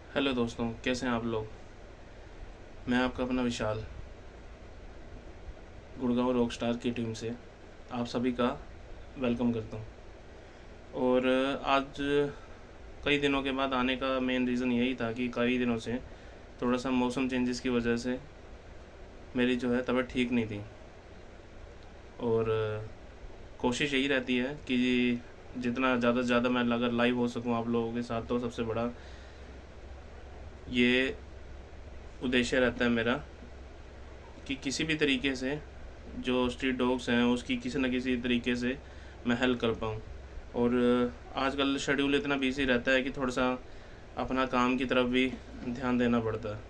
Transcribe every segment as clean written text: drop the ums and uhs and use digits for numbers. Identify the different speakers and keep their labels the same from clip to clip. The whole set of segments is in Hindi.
Speaker 1: हेलो दोस्तों, कैसे हैं आप लोग। मैं आपका अपना विशाल गुड़गांव रॉकस्टार की टीम से आप सभी का वेलकम करता हूं। और आज कई दिनों के बाद आने का मेन रीज़न यही था कि कई दिनों से थोड़ा सा मौसम चेंजेस की वजह से मेरी जो है तबीयत ठीक नहीं थी। और कोशिश यही रहती है कि जितना ज़्यादा से ज़्यादा मैं अगर लाइव हो सकूं आप लोगों के साथ, तो सबसे बड़ा ये उद्देश्य रहता है मेरा कि किसी भी तरीके से जो स्ट्रीट डॉग्स हैं उसकी किसी न किसी तरीके से मैं हेल्प कर पाऊँ। और आजकल शेड्यूल इतना बिजी रहता है कि थोड़ा सा अपना काम की तरफ भी ध्यान देना पड़ता है।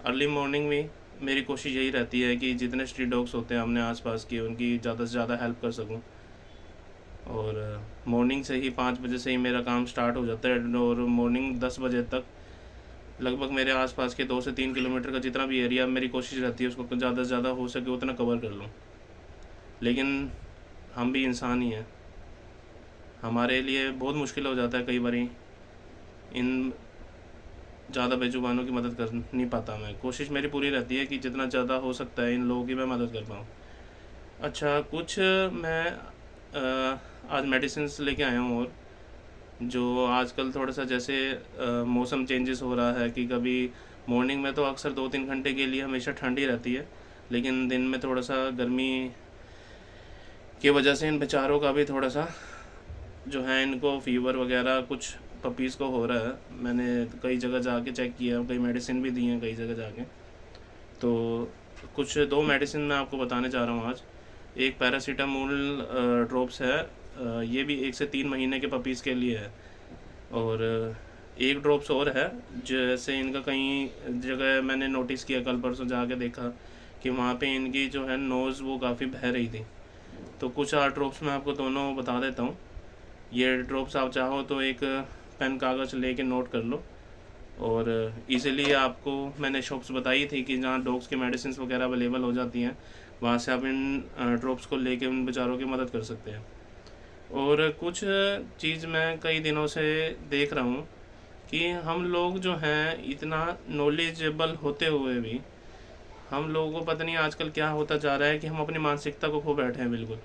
Speaker 1: अर्ली मॉर्निंग में मेरी कोशिश यही रहती है कि जितने स्ट्रीट डॉग्स होते हैं अपने आसपास की, उनकी ज़्यादा से ज़्यादा हेल्प कर सकूं। और मॉर्निंग से ही 5 बजे से ही मेरा काम स्टार्ट हो जाता है और मॉर्निंग 10 बजे तक लगभग मेरे आसपास के 2 से 3 किलोमीटर का जितना भी एरिया, मेरी कोशिश रहती है उसको ज़्यादा से ज़्यादा हो सके उतना कवर कर लूँ। लेकिन हम भी इंसान ही हैं, हमारे लिए बहुत मुश्किल हो जाता है कई बार इन ज़्यादा बेजुबानों की मदद कर नहीं पाता। मैं कोशिश मेरी पूरी रहती है कि जितना ज़्यादा हो सकता है इन लोगों की मैं मदद कर पाऊँ। अच्छा, कुछ मैं आज मेडिसिन्स लेके आया हूँ। और जो आजकल थोड़ा सा जैसे मौसम चेंजेस हो रहा है कि कभी मॉर्निंग में तो अक्सर 2-3 घंटे के लिए हमेशा ठंड ही रहती है, लेकिन दिन में थोड़ा सा गर्मी की वजह से इन बेचारों का भी थोड़ा सा जो है, इनको फीवर वगैरह कुछ पपीज़ को हो रहा है। मैंने कई जगह जाके चेक किया, कई मेडिसिन भी दी हैं कई जगह जाके। तो कुछ दो मेडिसिन मैं आपको बताने जा रहा हूँ आज। एक पैरासीटामोल ड्रॉप्स है, ये भी 1 से 3 महीने के पपीज़ के लिए है। और एक ड्रॉप्स और है, जैसे इनका कई जगह मैंने नोटिस किया, कल परसों जाके देखा कि वहाँ पे इनकी जो है नोज़ वो काफ़ी बह रही थी। तो कुछ ड्रॉप्स मैं आपको दोनों बता देता हूँ। ये ड्रॉप्स आप चाहो तो एक पेन कागज़ लेके नोट कर लो। और इसीलिए आपको मैंने शॉप्स बताई थी कि जहाँ डॉग्स की मेडिसिन वगैरह अवेलेबल हो जाती हैं, वहाँ से आप इन ड्रॉप्स को लेके उन बेचारों की मदद कर सकते हैं। और कुछ चीज़ मैं कई दिनों से देख रहा हूँ कि हम लोग जो हैं इतना नॉलेजेबल होते हुए भी हम लोगों को पता नहीं आजकल क्या होता जा रहा है कि हम अपनी मानसिकता को खो बैठे हैं बिल्कुल।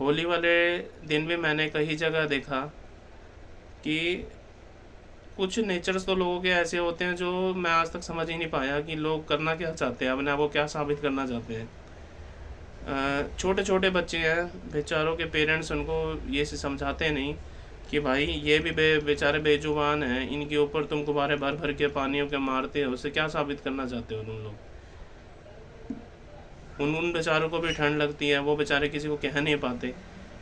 Speaker 1: होली वाले दिन भी मैंने कई जगह देखा कि कुछ नेचर्स तो लोगों के ऐसे होते हैं जो मैं आज तक समझ ही नहीं पाया कि लोग करना क्या चाहते हैं, अपने आप को क्या साबित करना चाहते हैं। छोटे छोटे बच्चे हैं बेचारों के पेरेंट्स उनको ये समझाते नहीं कि भाई ये भी बेचारे बेजुबान हैं, इनके ऊपर तुम गुब्बारे भर भर के पानियों के मारते हो, उससे क्या साबित करना चाहते हो तुम लोग। उन उन बेचारों को भी ठंड लगती है, वो बेचारे किसी को कह नहीं पाते।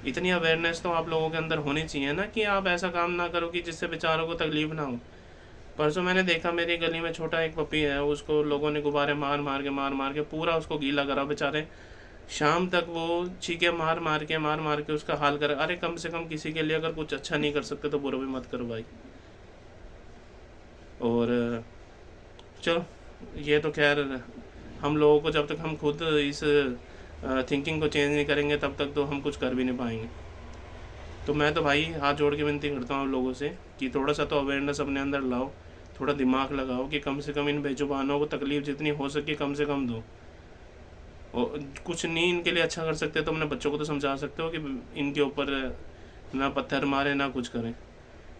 Speaker 1: इतनी अवेयरनेस तो आप लोगों के अंदर होनी चाहिए ना कि आप ऐसा काम ना करो कि जिससे बेचारों को तकलीफ़ ना हो। परसों मैंने देखा मेरी गली में छोटा एक पपी है, उसको लोगों ने गुब्बारे मार मार के पूरा उसको गीला करा। बेचारे शाम तक वो चीखे मार मार के उसका हाल करे। अरे कम से कम किसी के लिए अगर कुछ अच्छा नहीं कर सकते तो बुरा भी मत करो भाई। और चलो, ये तो खैर हम लोगों को जब तक हम खुद इस थिंकिंग को चेंज नहीं करेंगे तब तक तो हम कुछ कर भी नहीं पाएंगे। तो मैं तो भाई हाथ जोड़ के विनती करता हूँ लोगों से कि थोड़ा सा तो अवेयरनेस अपने अंदर लाओ, थोड़ा दिमाग लगाओ कि कम से कम इन बेजुबानों को तकलीफ़ जितनी हो सके कम से कम दो। और कुछ नहीं इनके लिए अच्छा कर सकते तो अपने बच्चों को तो समझा सकते हो कि इनके ऊपर ना पत्थर मारे ना कुछ करें।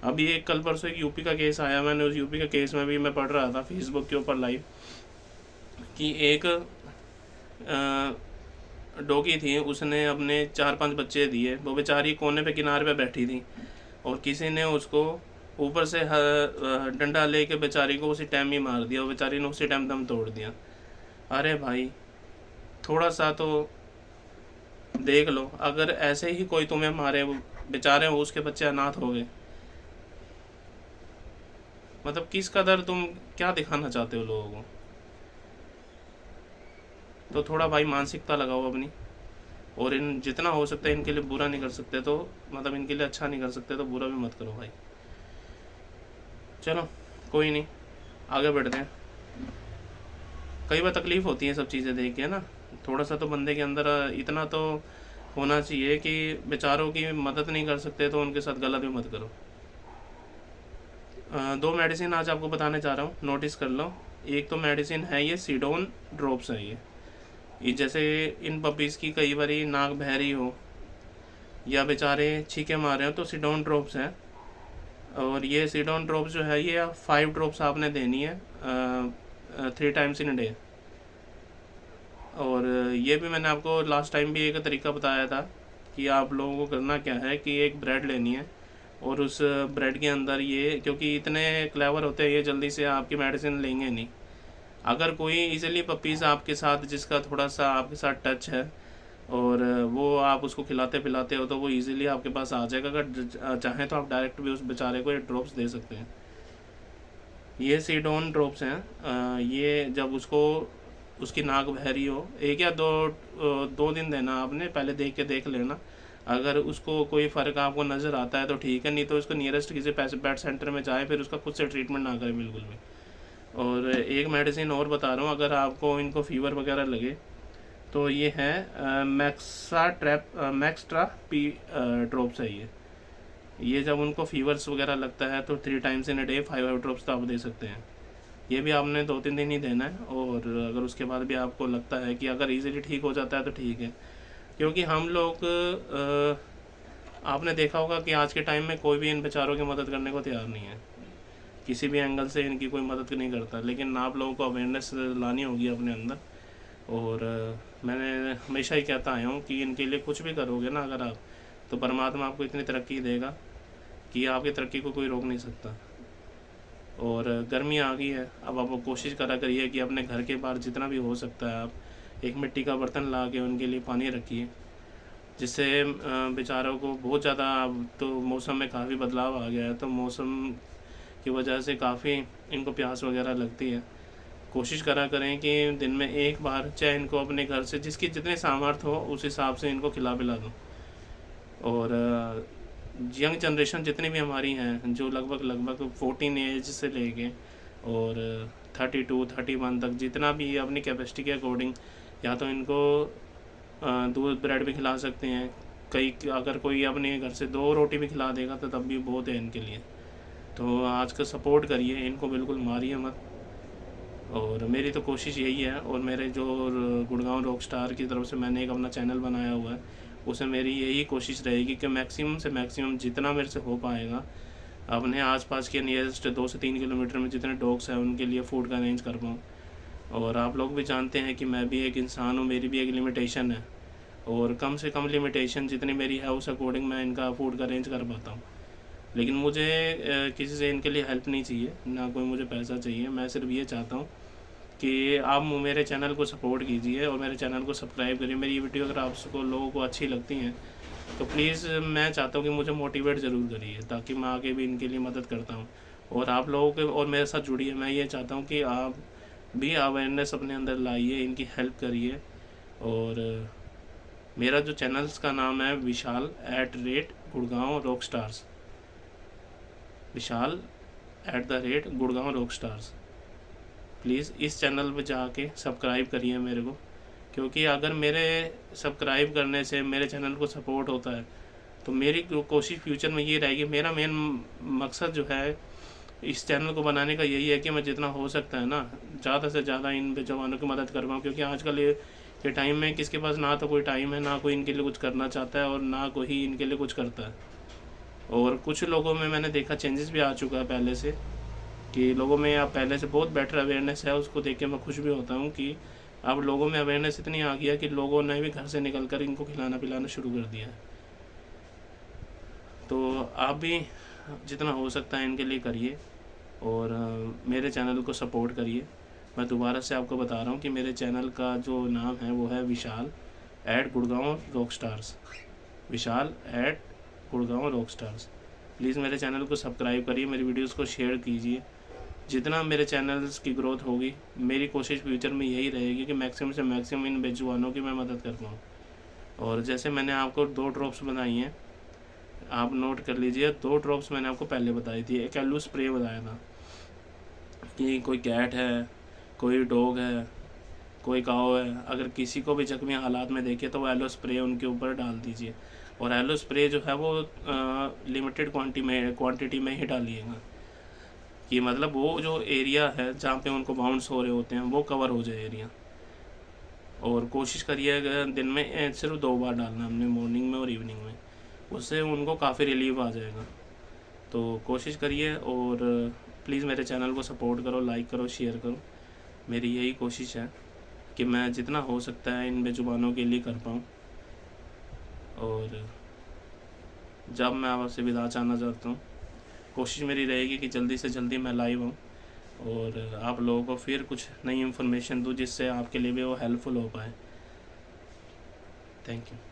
Speaker 1: अभी एक कल परसों एक यूपी का केस आया, मैंने उस यूपी का केस में भी मैं पढ़ रहा था फेसबुक के ऊपर लाइव कि एक डॉगी थी, उसने अपने 4-5 बच्चे दिए, वो बेचारी कोने पे किनारे पे बैठी थी और किसी ने उसको ऊपर से डंडा लेके बेचारी को उसी टाइम ही मार दिया, और बेचारी ने उसी टाइम दम तोड़ दिया। अरे भाई, थोड़ा सा तो देख लो, अगर ऐसे ही कोई तुम्हें मारे, वो बेचारे वो उसके बच्चे अनाथ हो गए, मतलब किस कदर तुम क्या दिखाना चाहते हो लोगों को। तो थोड़ा भाई मानसिकता लगाओ अपनी। और इन जितना हो सकता है इनके लिए बुरा नहीं कर सकते तो मतलब इनके लिए अच्छा नहीं कर सकते तो बुरा भी मत करो भाई। चलो, कोई नहीं, आगे बढ़ते हैं। कई बार तकलीफ़ होती है सब चीज़ें देख के ना, थोड़ा सा तो बंदे के अंदर इतना तो होना चाहिए कि बेचारों की मदद नहीं कर सकते तो उनके साथ गलत भी मत करो। दो मेडिसिन आज आपको बताने जा रहा हूँ, नोटिस कर लो। एक तो मेडिसिन है ये सीडोन ड्रॉप्स है ये जैसे इन पपीज़ की कई बारी नाक बह रही हो या बेचारे छींके मारे हो तो सीडोन ड्रॉप्स है। और ये सीडोन ड्रॉप्स जो है ये 5 ड्रॉप्स आपने देनी है 3 टाइम्स इन डे। और ये भी मैंने आपको लास्ट टाइम भी एक तरीका बताया था कि आप लोगों को करना क्या है कि एक ब्रेड लेनी है और उस ब्रेड के अंदर ये, क्योंकि इतने क्लेवर होते हैं ये, जल्दी से आपकी मेडिसिन लेंगे नहीं। अगर कोई इजीली पपीज़ आपके साथ जिसका थोड़ा सा आपके साथ टच है और वो आप उसको खिलाते पिलाते हो तो वो इजीली आपके पास आ जाएगा। अगर चाहें तो आप डायरेक्ट भी उस बेचारे को ये ड्रॉप्स दे सकते हैं। ये सीडोन ड्रॉप्स हैं। ये जब उसको उसकी नाक बह रही हो, एक या दो दिन देना आपने, पहले देख लेना। अगर उसको कोई फ़र्क आपको नज़र आता है तो ठीक है, नहीं तो उसको नियरेस्ट किसी पेट सेंटर में जाए, फिर उसका खुद से ट्रीटमेंट ना करें बिल्कुल भी। और एक मेडिसिन और बता रहा हूँ, अगर आपको इनको फ़ीवर वगैरह लगे तो ये है मैक्सट्रा पी ड्रॉप्स है ये जब उनको फीवर्स वगैरह लगता है तो 3 times in a day 5 drops तो आप दे सकते हैं। ये भी आपने 2-3 दिन ही देना है। और अगर उसके बाद भी आपको लगता है कि अगर इजीली ठीक हो जाता है तो ठीक है, क्योंकि हम लोग आपने देखा होगा कि आज के टाइम में कोई भी इन बेचारों की मदद करने को तैयार नहीं है, किसी भी एंगल से इनकी कोई मदद नहीं करता। लेकिन आप लोगों को अवेयरनेस लानी होगी अपने अंदर। और मैंने हमेशा ही कहता आया हूँ कि इनके लिए कुछ भी करोगे ना अगर आप, तो परमात्मा आपको इतनी तरक्की देगा कि आपकी तरक्की को कोई रोक नहीं सकता। और गर्मी आ गई है, अब आप कोशिश करा करिए कि अपने घर के बाहर जितना भी हो सकता है आप एक मिट्टी का बर्तन ला के उनके लिए पानी रखिए, जिससे बेचारों को बहुत ज़्यादा, अब तो मौसम में काफ़ी बदलाव आ गया है तो मौसम की वजह से काफ़ी इनको प्यास वगैरह लगती है। कोशिश करा करें कि दिन में एक बार चाहे इनको अपने घर से जिसकी जितने सामर्थ्य हो उस हिसाब से इनको खिला पिला दो। और यंग जनरेशन जितनी भी हमारी हैं, जो लगभग 14 एज से लेके और 32-31 तक, जितना भी अपनी कैपेसिटी के अकॉर्डिंग, या तो इनको दूध ब्रेड भी खिला सकते हैं। अगर कोई अपने घर से 2 रोटी भी खिला देगा तो तब भी बहुत है इनके लिए। तो आज का सपोर्ट करिए, इनको बिल्कुल मारिए मत। और मेरी तो कोशिश यही है, और मेरे जो गुड़गांव रॉक स्टार की तरफ से मैंने एक अपना चैनल बनाया हुआ है, उसमें मेरी यही कोशिश रहेगी कि मैक्सिमम से मैक्सिमम जितना मेरे से हो पाएगा अपने आसपास के नियरेस्ट 2 से 3 किलोमीटर में जितने डॉग्स हैं उनके लिए फ़ूड का अरेंज कर पाऊँ। और आप लोग भी जानते हैं कि मैं भी एक इंसान हूँ, मेरी भी एक लिमिटेशन है, और कम से कम लिमिटेशन जितनी मेरी है उस अकॉर्डिंग मैं इनका फ़ूड का अरेंज कर पाता हूँ। लेकिन मुझे किसी से इनके लिए हेल्प नहीं चाहिए, ना कोई मुझे पैसा चाहिए। मैं सिर्फ ये चाहता हूँ कि आप मेरे चैनल को सपोर्ट कीजिए और मेरे चैनल को सब्सक्राइब करिए। मेरी ये वीडियो अगर आपको लोगों को अच्छी लगती हैं तो प्लीज़ मैं चाहता हूँ कि मुझे मोटिवेट ज़रूर करिए, ताकि मैं आगे भी इनके लिए मदद करता हूँ। और आप लोगों के और मेरे साथ जुड़िए। मैं ये चाहता हूँ कि आप भी अवेयरनेस अपने अंदर लाइए, इनकी हेल्प करिए। और मेरा जो चैनल्स का नाम है Vishal @Gurgaon rock stars, Vishal @Gurgaon rock stars. Please इस चैनल पे जाके सब्सक्राइब करिए मेरे को, क्योंकि अगर मेरे सब्सक्राइब करने से मेरे चैनल को सपोर्ट होता है तो मेरी कोशिश फ्यूचर में ये रहेगी। मेरा मेन मकसद जो है इस चैनल को बनाने का यही है कि मैं जितना हो सकता है ना ज़्यादा से ज़्यादा इन जवानों की मदद कर पाऊँ, क्योंकि आजकल ये टाइम में किसके पास ना तो कोई टाइम है, ना कोई इनके लिए कुछ करना चाहता है, और ना कोई इनके लिए कुछ करता है। और कुछ लोगों में मैंने देखा चेंजेस भी आ चुका है पहले से, कि लोगों में अब पहले से बहुत बेटर अवेयरनेस है। उसको देख के मैं खुश भी होता हूँ कि अब लोगों में अवेयरनेस इतनी आ गई है कि लोगों ने भी घर से निकल कर इनको खिलाना पिलाना शुरू कर दिया है। तो आप भी जितना हो सकता है इनके लिए करिए और मेरे चैनल को सपोर्ट करिए। मैं दोबारा से आपको बता रहा हूँ कि मेरे चैनल का जो नाम है वो है Vishal @Gurgaon rock stars, Vishal @Gurgaon rock stars. Please मेरे चैनल को सब्सक्राइब करिए, मेरी वीडियोस को शेयर कीजिए। जितना मेरे चैनल्स की ग्रोथ होगी, मेरी कोशिश फ्यूचर में यही रहेगी कि मैक्सिमम से मैक्सिमम इन बेजुबानों की मैं मदद कर पाऊँ। और जैसे मैंने आपको 2 ड्रॉप्स बनाई हैं, आप नोट कर लीजिए। 2 ड्रॉप्स मैंने आपको पहले बताई थी। एक एलो स्प्रे बताया था कि कोई कैट है, कोई डॉग है, कोई काऊ है, अगर किसी को भी जख्मी हालात में देखे तो वो एलो स्प्रे उनके ऊपर डाल दीजिए। और एलो स्प्रे जो है वो लिमिटेड क्वांटिटी में ही डालिएगा। कि मतलब वो जो एरिया है जहाँ पे उनको बाउंस हो रहे होते हैं वो कवर हो जाए एरिया। और कोशिश करिए अगर दिन में सिर्फ 2 बार डालना हमने, मॉर्निंग में और इवनिंग में, उससे उनको काफ़ी रिलीफ आ जाएगा। तो कोशिश करिए और प्लीज़ मेरे चैनल को सपोर्ट करो, लाइक करो, शेयर करो। मेरी यही कोशिश है कि मैं जितना हो सकता है इन बेजुबानों के लिए कर पाऊँ। और जब मैं आपसे विदा चाहना चाहता हूँ, कोशिश मेरी रहेगी कि जल्दी से जल्दी मैं लाइव आऊँ और आप लोगों को फिर कुछ नई इन्फॉर्मेशन दूँ जिससे आपके लिए भी वो हेल्पफुल हो पाए। Thank you.